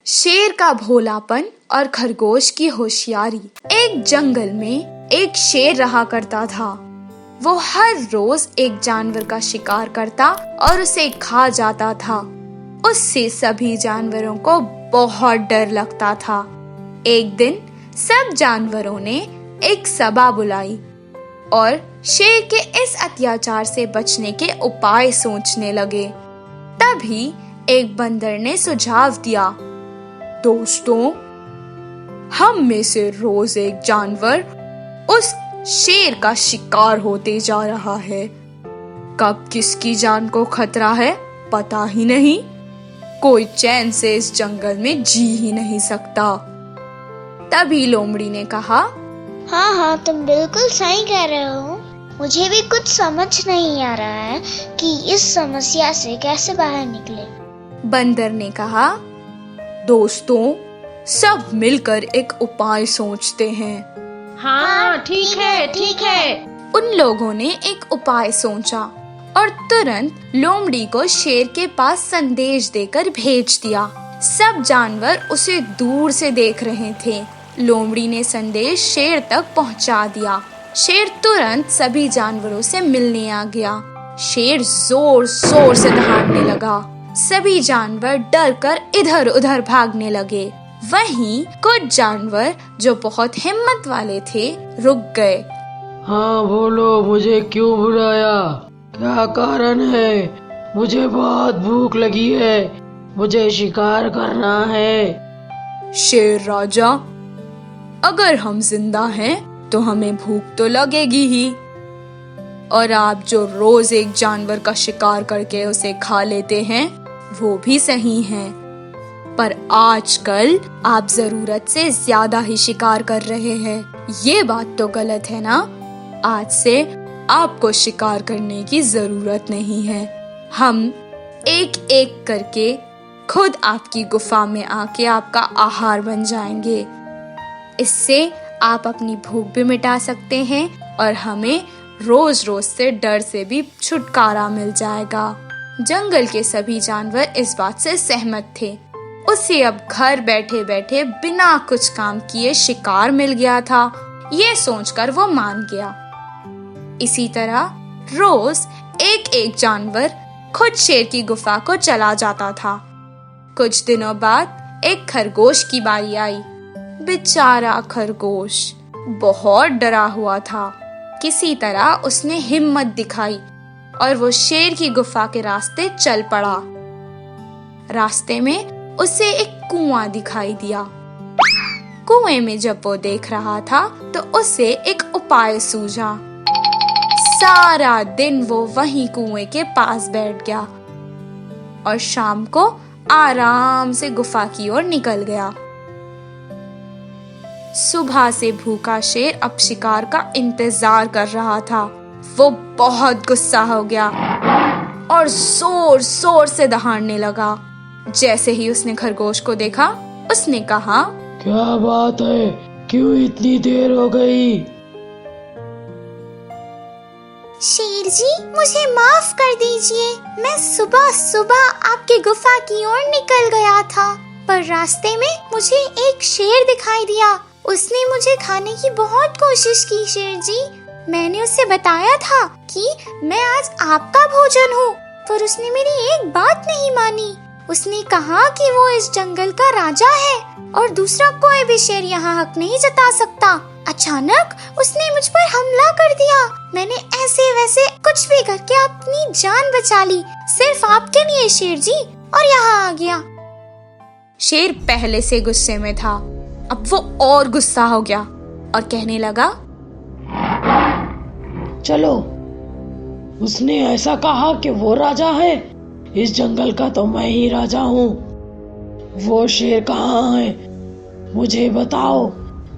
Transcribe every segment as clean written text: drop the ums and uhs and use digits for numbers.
शेर का भोलापन और खरगोश की होशियारी। एक जंगल में एक शेर रहा करता था। वो हर रोज एक जानवर का शिकार करता और उसे खा जाता था। उससे सभी जानवरों को बहुत डर लगता था। एक दिन सब जानवरों ने एक सभा बुलाई और शेर के इस अत्याचार से बचने के उपाय सोचने लगे। तभी एक बंदर ने सुझाव दिया, दोस्तों, हम में से रोज एक जानवर उस शेर का शिकार होते जा रहा है। कब किसकी जान को खतरा है पता ही नहीं। कोई चैन से इस जंगल में जी ही नहीं सकता। तभी लोमड़ी ने कहा, हाँ, तुम बिल्कुल सही कह रहे हो। मुझे भी कुछ समझ नहीं आ रहा है कि इस समस्या से कैसे बाहर निकले। बंदर ने कहा, दोस्तों, सब मिलकर एक उपाय सोचते हैं। हाँ, ठीक है। उन लोगों ने एक उपाय सोचा और तुरंत लोमड़ी को शेर के पास संदेश देकर भेज दिया। सब जानवर उसे दूर से देख रहे थे। लोमड़ी ने संदेश शेर तक पहुंचा दिया। शेर तुरंत सभी जानवरों से मिलने आ गया। शेर जोर जोर से दहाड़ने लगा। सभी जानवर डरकर इधर उधर भागने लगे। वहीं कुछ जानवर जो बहुत हिम्मत वाले थे रुक गए। हाँ बोलो, मुझे क्यों बुलाया? क्या कारण है? मुझे बहुत भूख लगी है। मुझे शिकार करना है। शेर राजा, अगर हम जिंदा हैं तो हमें भूख तो लगेगी ही, और आप जो रोज एक जानवर का शिकार करके उसे खा लेते हैं वो भी सही है, पर आजकल आप जरूरत से ज्यादा ही शिकार कर रहे हैं। ये बात तो गलत है ना? आज से आपको शिकार करने की जरूरत नहीं है। हम एक एक करके खुद आपकी गुफा में आके आपका आहार बन जाएंगे। इससे आप अपनी भूख भी मिटा सकते हैं और हमें रोज रोज से डर से भी छुटकारा मिल जाएगा। जंगल के सभी जानवर इस बात से सहमत थे। उसे अब घर बैठे बैठे बिना कुछ काम किए शिकार मिल गया था। ये सोचकर वो मान गया। इसी तरह रोज एक एक जानवर खुद शेर की गुफा को चला जाता था। कुछ दिनों बाद एक खरगोश की बारी आई। बेचारा खरगोश बहुत डरा हुआ था। किसी तरह उसने हिम्मत दिखाई और वो शेर की गुफा के रास्ते चल पड़ा। रास्ते में उसे एक कुआं दिखाई दिया। कुएं में जब वो देख रहा था तो उसे एक उपाय सूझा। सारा दिन वो वहीं कुएं के पास बैठ गया और शाम को आराम से गुफा की ओर निकल गया। सुबह से भूखा शेर अब शिकार का इंतजार कर रहा था। वो बहुत गुस्सा हो गया और जोर जोर से दहाड़ने लगा। जैसे ही उसने खरगोश को देखा, उसने कहा, क्या बात है? क्यों इतनी देर हो गई? शेर जी, मुझे माफ कर दीजिए। मैं सुबह सुबह आपकी गुफा की ओर निकल गया था, पर रास्ते में मुझे एक शेर दिखाई दिया। उसने मुझे खाने की बहुत कोशिश की। शेर जी, मैंने उसे बताया था कि मैं आज आपका भोजन हूँ, पर उसने मेरी एक बात नहीं मानी। उसने कहा कि वो इस जंगल का राजा है और दूसरा कोई भी शेर यहाँ हक नहीं जता सकता। अचानक उसने मुझ पर हमला कर दिया। मैंने ऐसे वैसे कुछ भी करके अपनी जान बचा ली, सिर्फ आपके लिए शेर जी, और यहाँ आ गया। शेर पहले से गुस्से में था। अब वो और गुस्सा हो गया और कहने लगा, चलो, उसने ऐसा कहा कि वो राजा है। इस जंगल का तो मैं ही राजा हूँ। वो शेर कहाँ है? मुझे बताओ।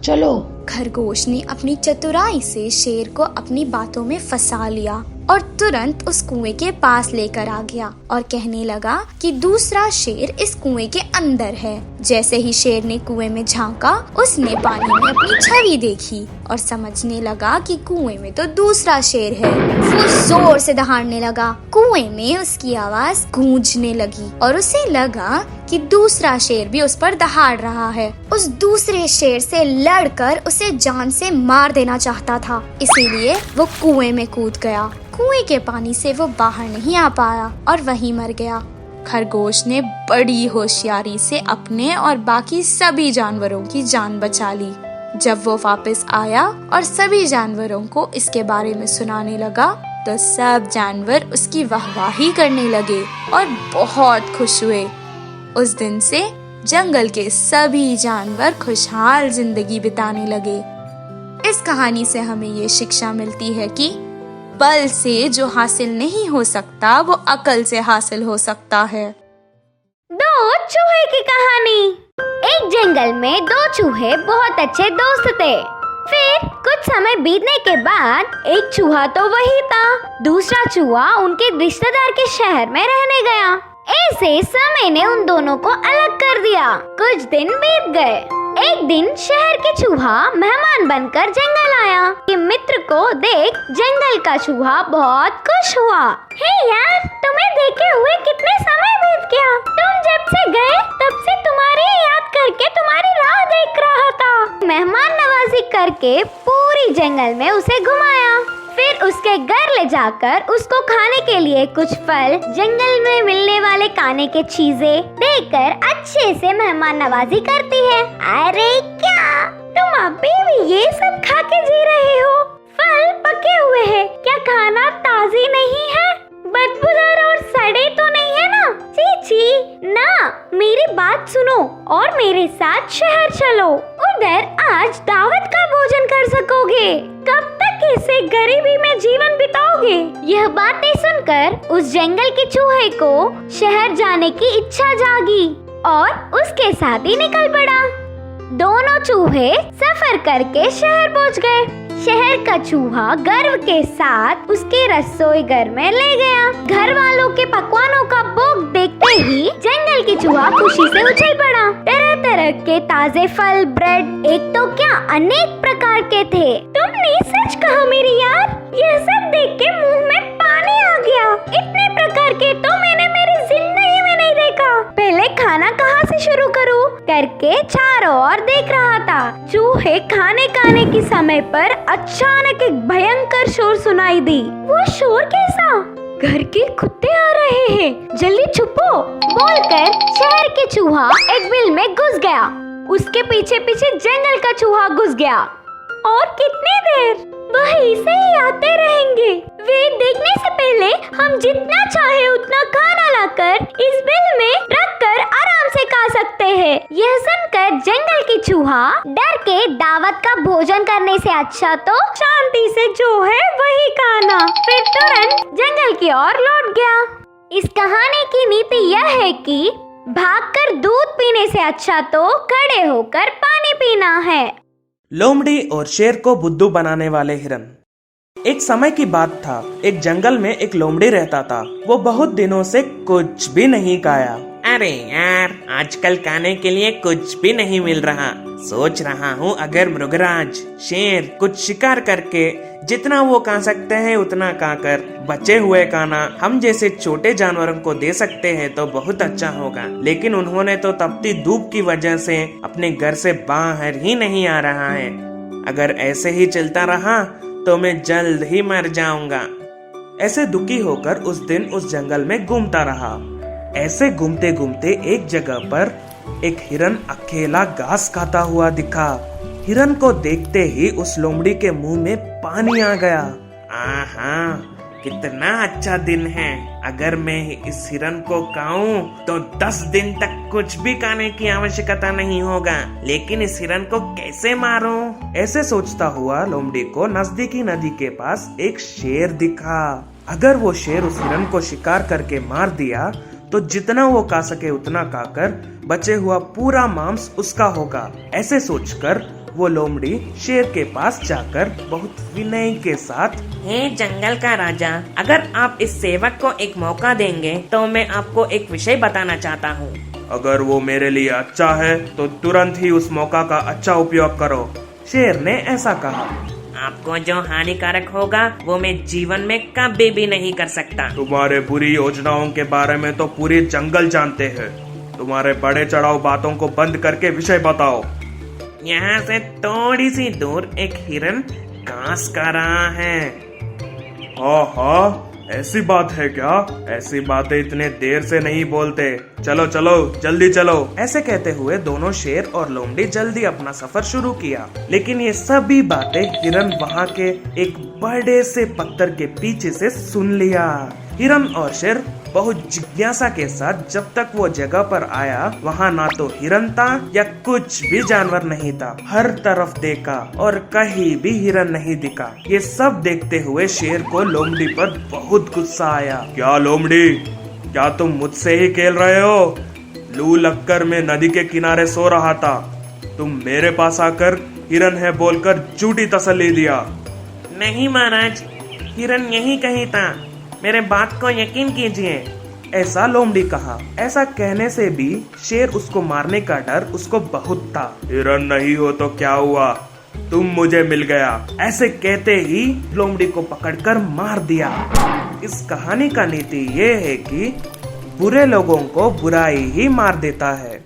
चलो। खरगोश ने अपनी चतुराई से शेर को अपनी बातों में फंसा लिया और तुरंत उस कुएं के पास लेकर आ गया और कहने लगा कि दूसरा शेर इस कुएं के अंदर है। जैसे ही शेर ने कुएं में झांका, उसने पानी में अपनी छवि देखी और समझने लगा कि कुएं में तो दूसरा शेर है। वो जोर से दहाड़ने लगा। कुएं में उसकी आवाज गूंजने लगी और उसे लगा कि दूसरा शेर भी उस पर दहाड़ रहा है। उस दूसरे शेर से लड़कर उसे जान से मार देना चाहता था, इसीलिए वो कुएं में कूद गया। कुएं के पानी से वो बाहर नहीं आ पाया और वहीं मर गया। खरगोश ने बड़ी होशियारी से अपने और बाकी सभी जानवरों की जान बचा ली। जब वो वापस आया और सभी जानवरों को इसके बारे में सुनाने लगा तो सब जानवर उसकी वाहवाही करने लगे और बहुत खुश हुए। उस दिन से जंगल के सभी जानवर खुशहाल जिंदगी बिताने लगे। इस कहानी से हमें ये शिक्षा मिलती है कि बल से जो हासिल नहीं हो सकता वो अकल से हासिल हो सकता है। दो चूहे की कहानी। एक जंगल में दो चूहे बहुत अच्छे दोस्त थे। फिर कुछ समय बीतने के बाद एक चूहा तो वही था, दूसरा चूहा उनके रिश्तेदार के शहर में रहने गया। ऐसे समय ने उन दोनों को अलग कर दिया। कुछ दिन बीत गए। एक दिन शहर के चूहा मेहमान बनकर जंगल आया। कि मित्र को देख जंगल का चूहा बहुत खुश हुआ। हे यार, तुम्हें देखे हुए कितने समय बीत गया। तुम जब से गए तब से तुम्हारी याद करके तुम्हारी राह देख रहा था। मेहमान नवाजी करके पूरी जंगल में उसे घुमाया। फिर उसके घर ले जाकर उसको खाने के लिए कुछ फल, जंगल में मिलने वाले खाने के चीजें देकर अच्छे से मेहमान नवाजी करती है। अरे क्या तुम अभी भी ये सब खा के जी रहे हो? फल पके हुए हैं, क्या खाना ताजी नहीं है? बदबूदार और सड़े तो नहीं है ना? चीची ना, मेरी बात सुनो और मेरे साथ शहर चलो। उधर आज दावत का भोजन कर सकोगे। कब तक ऐसे गरीबी में जीवन बिताओगे? यह बातें सुनकर उस जंगल के चूहे को शहर जाने की इच्छा जागी और उसके साथ ही निकल पड़ा। दोनों चूहे सफर करके शहर पहुंच गए। शहर का चूहा गर्व के साथ उसके रसोई घर में ले गया। घर वालों के पकवानों का भोग देखते ही जंगल की चूहा खुशी से उछल पड़ा। तरह तरह के ताजे फल, ब्रेड, एक तो क्या अनेक प्रकार के थे। तुमने सच कहा मेरी यार, यह सब देख के मुंह में पानी आ गया। इतने प्रकार के तो मैंने मेरी जिंदगी में नहीं देखा। पहले खाना कहाँ से शुरू करूँ करके चारों ओर देख रहा था। चूहे खाने के समय पर अचानक एक भयंकर शोर सुनाई दी। वो शोर कैसा? घर के कुत्ते आ रहे हैं, जल्दी छुपो बोलकर शहर के चूहा एक बिल में घुस गया। उसके पीछे पीछे जंगल का चूहा घुस गया। और कितनी देर वह ऐसे ही आते रहेंगे। वे देखने से पहले हम जितना चाहे उतना खाना लाकर इस बिल में रखकर आराम से खा सकते हैं। यह सुनकर जंगल की चूहा डर के दावत का भोजन करने से अच्छा तो शांति से जो है वही खाना। फिर तुरंत जंगल की ओर लौट गया। इस कहानी की नीति यह है कि भागकर दूध पीने से अच्छा तो खड़े होकर पानी पीना है। लोमड़ी और शेर को बुद्धू बनाने वाले हिरन। एक समय की बात था, एक जंगल में एक लोमड़ी रहता था। वो बहुत दिनों से कुछ भी नहीं खाया। अरे यार, आजकल खाने के लिए कुछ भी नहीं मिल रहा। सोच रहा हूँ अगर मृगराज, शेर कुछ शिकार करके जितना वो खा सकते हैं उतना खाकर बचे हुए खाना हम जैसे छोटे जानवरों को दे सकते हैं तो बहुत अच्छा होगा। लेकिन उन्होंने तो तपती धूप की वजह से अपने घर से बाहर ही नहीं आ रहा है। अगर ऐसे ही चलता रहा तो मैं जल्द ही मर जाऊंगा। ऐसे दुखी होकर उस दिन उस जंगल में घूमता रहा। ऐसे घूमते घूमते एक जगह पर एक हिरन अकेला घास खाता हुआ दिखा। हिरन को देखते ही उस लोमड़ी के मुंह में पानी आ गया। आहा, कितना अच्छा दिन है। अगर मैं इस हिरन को खाऊं तो 10 दिन तक कुछ भी खाने की आवश्यकता नहीं होगा। लेकिन इस हिरन को कैसे मारूं? ऐसे सोचता हुआ लोमड़ी को नजदीकी नदी के पास एक शेर दिखा। अगर वो शेर उस हिरन को शिकार करके मार दिया तो जितना वो खा सके उतना खाकर बचे हुआ पूरा मांस उसका होगा। ऐसे सोचकर वो लोमड़ी शेर के पास जाकर बहुत विनय के साथ, हे जंगल का राजा, अगर आप इस सेवक को एक मौका देंगे तो मैं आपको एक विषय बताना चाहता हूँ। अगर वो मेरे लिए अच्छा है तो तुरंत ही उस मौका का अच्छा उपयोग करो। शेर ने ऐसा कहा। आपको जो हानिकारक होगा वो मैं जीवन में कभी भी नहीं कर सकता। तुम्हारे बुरी योजनाओं के बारे में तो पूरी जंगल जानते हैं। तुम्हारे बड़े चढ़ाऊ बातों को बंद करके विषय बताओ। यहाँ से थोड़ी सी दूर एक हिरन घास खा रहा है। हाँ, ऐसी बात है क्या? ऐसी बातें इतने देर से नहीं बोलते। चलो चलो, जल्दी चलो। ऐसे कहते हुए दोनों शेर और लोमड़ी जल्दी अपना सफर शुरू किया। लेकिन ये सभी बातें हिरन वहाँ के एक बड़े से पत्थर के पीछे से सुन लिया। हिरन और शेर बहुत जिज्ञासा के साथ जब तक वो जगह पर आया, वहाँ ना तो हिरन था या कुछ भी जानवर नहीं था। हर तरफ देखा और कहीं भी हिरन नहीं दिखा। ये सब देखते हुए शेर को लोमड़ी पर बहुत गुस्सा आया। क्या लोमड़ी, क्या तुम मुझसे ही खेल रहे हो? लू लगकर मैं नदी के किनारे सो रहा था, तुम मेरे पास आकर हिरन है बोलकर झूठी तसल्ली दिया। नहीं महाराज, हिरन यहीं कहीं था, मेरे बात को यकीन कीजिए। ऐसा लोमड़ी कहा। ऐसा कहने से भी शेर उसको मारने का डर उसको बहुत था। हिरन नहीं हो तो क्या हुआ, तुम मुझे मिल गया। ऐसे कहते ही लोमड़ी को पकड़कर मार दिया। इस कहानी का नीति ये है कि बुरे लोगों को बुराई ही मार देता है।